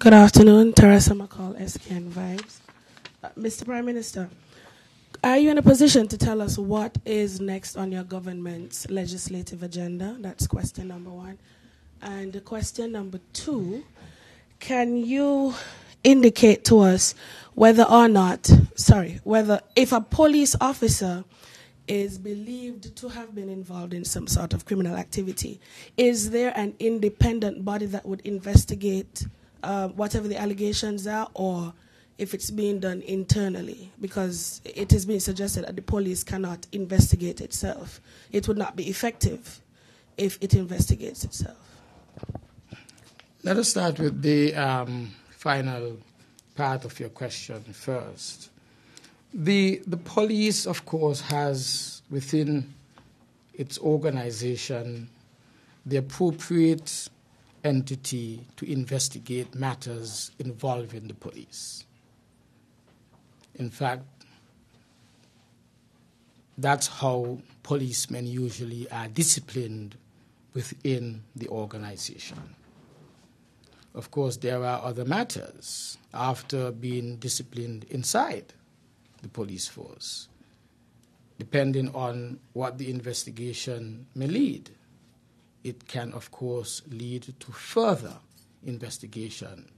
Good afternoon, Teresa McCall, SKN Vibes. Mr. Prime Minister, are you in a position to tell us what is next on your government's legislative agenda? That's question number one. And question number two, can you indicate to us whether if a police officer is believed to have been involved in some sort of criminal activity, is there an independent body that would investigate whatever the allegations are, or if it's being done internally? Because it is being suggested that the police cannot investigate itself. It would not be effective if it investigates itself. Let us start with the final part of your question first. The police, of course, has within its organization the appropriate entity to investigate matters involving the police. In fact, that's how policemen usually are disciplined within the organization. Of course, there are other matters after being disciplined inside the police force, depending on what the investigation may lead. It can, of course, lead to further investigation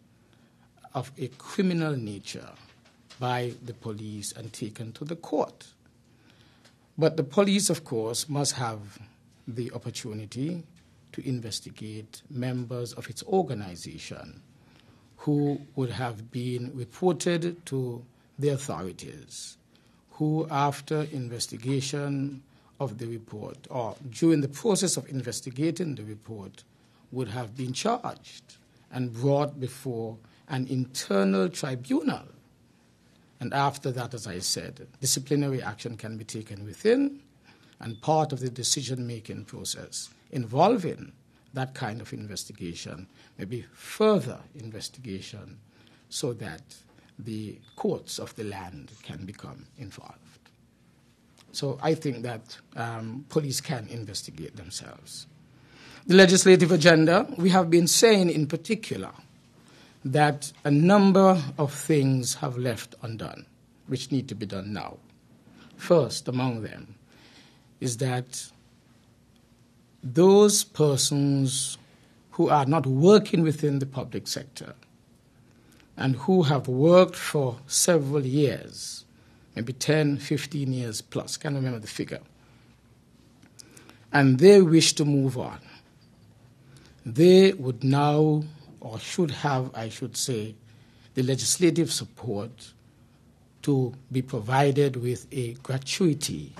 of a criminal nature by the police and taken to the court. But the police, of course, must have the opportunity to investigate members of its organization who would have been reported to the authorities, who after investigation of the report or during the process of investigating the report would have been charged and brought before an internal tribunal. And after that, as I said, disciplinary action can be taken within, and part of the decision-making process involving that kind of investigation may be further investigation so that the courts of the land can become involved. So I think that police can investigate themselves. The legislative agenda, we have been saying in particular that a number of things have left undone, which need to be done now. First among them is that those persons who are not working within the public sector and who have worked for several years, maybe 10, 15 years plus, can't remember the figure, and they wish to move on, they would now, or should have, I should say, the legislative support to be provided with a gratuity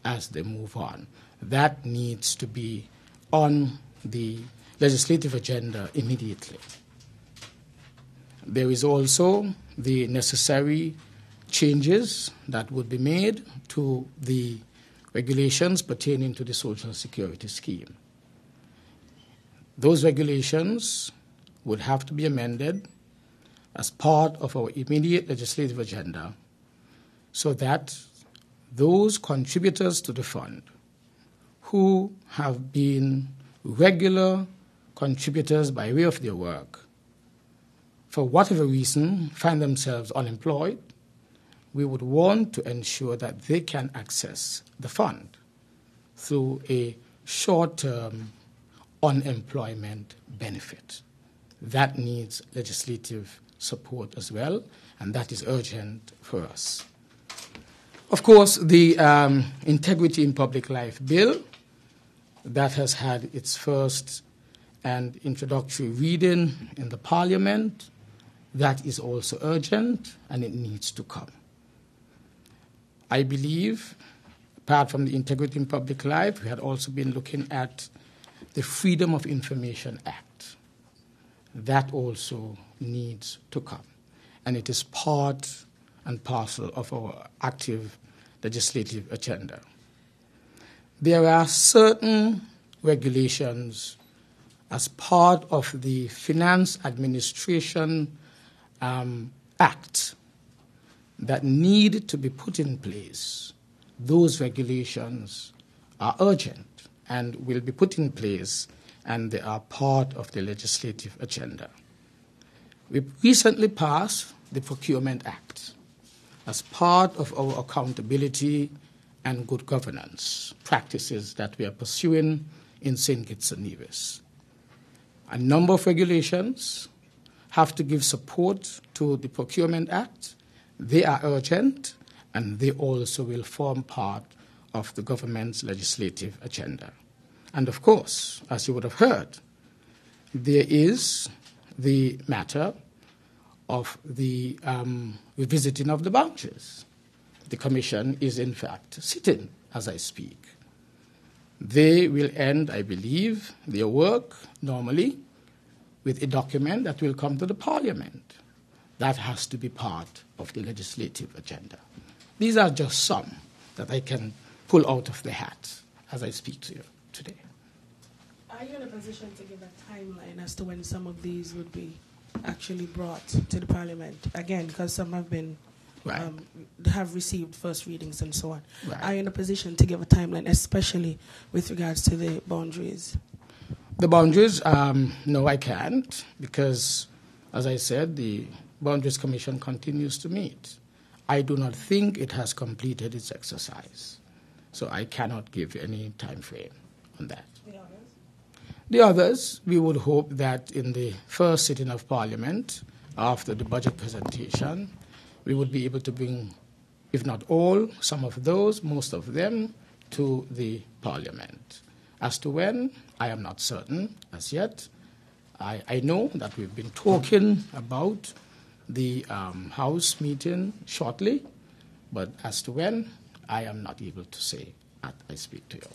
as they move on. That needs to be on the legislative agenda immediately. There is also the necessary changes that would be made to the regulations pertaining to the Social Security scheme. Those regulations would have to be amended as part of our immediate legislative agenda so that those contributors to the fund who have been regular contributors by way of their work, for whatever reason, find themselves unemployed, we would want to ensure that they can access the fund through a short-term unemployment benefit. That needs legislative support as well, and that is urgent for us. Of course, the Integrity in Public Life Bill, that has had its first and introductory reading in the Parliament, that is also urgent, and it needs to come. I believe, apart from the Integrity in Public Life, we had also been looking at the Freedom of Information Act. That also needs to come, and it is part and parcel of our active legislative agenda. There are certain regulations as part of the Finance Administration Act that need to be put in place. Those regulations are urgent and will be put in place, and they are part of the legislative agenda. We recently passed the Procurement Act as part of our accountability and good governance practices that we are pursuing in St. Kitts-Nevis. A number of regulations have to give support to the Procurement Act. They are urgent, and they also will form part of the government's legislative agenda. And of course, as you would have heard, there is the matter of the revisiting of the boundaries. The Commission is, in fact, sitting as I speak. They will end, I believe, their work normally with a document that will come to the Parliament. That has to be part of the legislative agenda. These are just some that I can pull out of the hat as I speak to you today. Are you in a position to give a timeline as to when some of these would be actually brought to the Parliament? Again, because some have been have received first readings and so on. Right. Are you in a position to give a timeline, especially with regards to the boundaries? The boundaries, no, I can't, because, as I said, the Boundaries Commission continues to meet. I do not think it has completed its exercise, so I cannot give any time frame on that. The others, we would hope that in the first sitting of Parliament, after the budget presentation, we would be able to bring, if not all, some of those, most of them, to the Parliament. As to when, I am not certain as yet. I know that we've been talking about the House meeting shortly, but as to when, I am not able to say as I speak to you.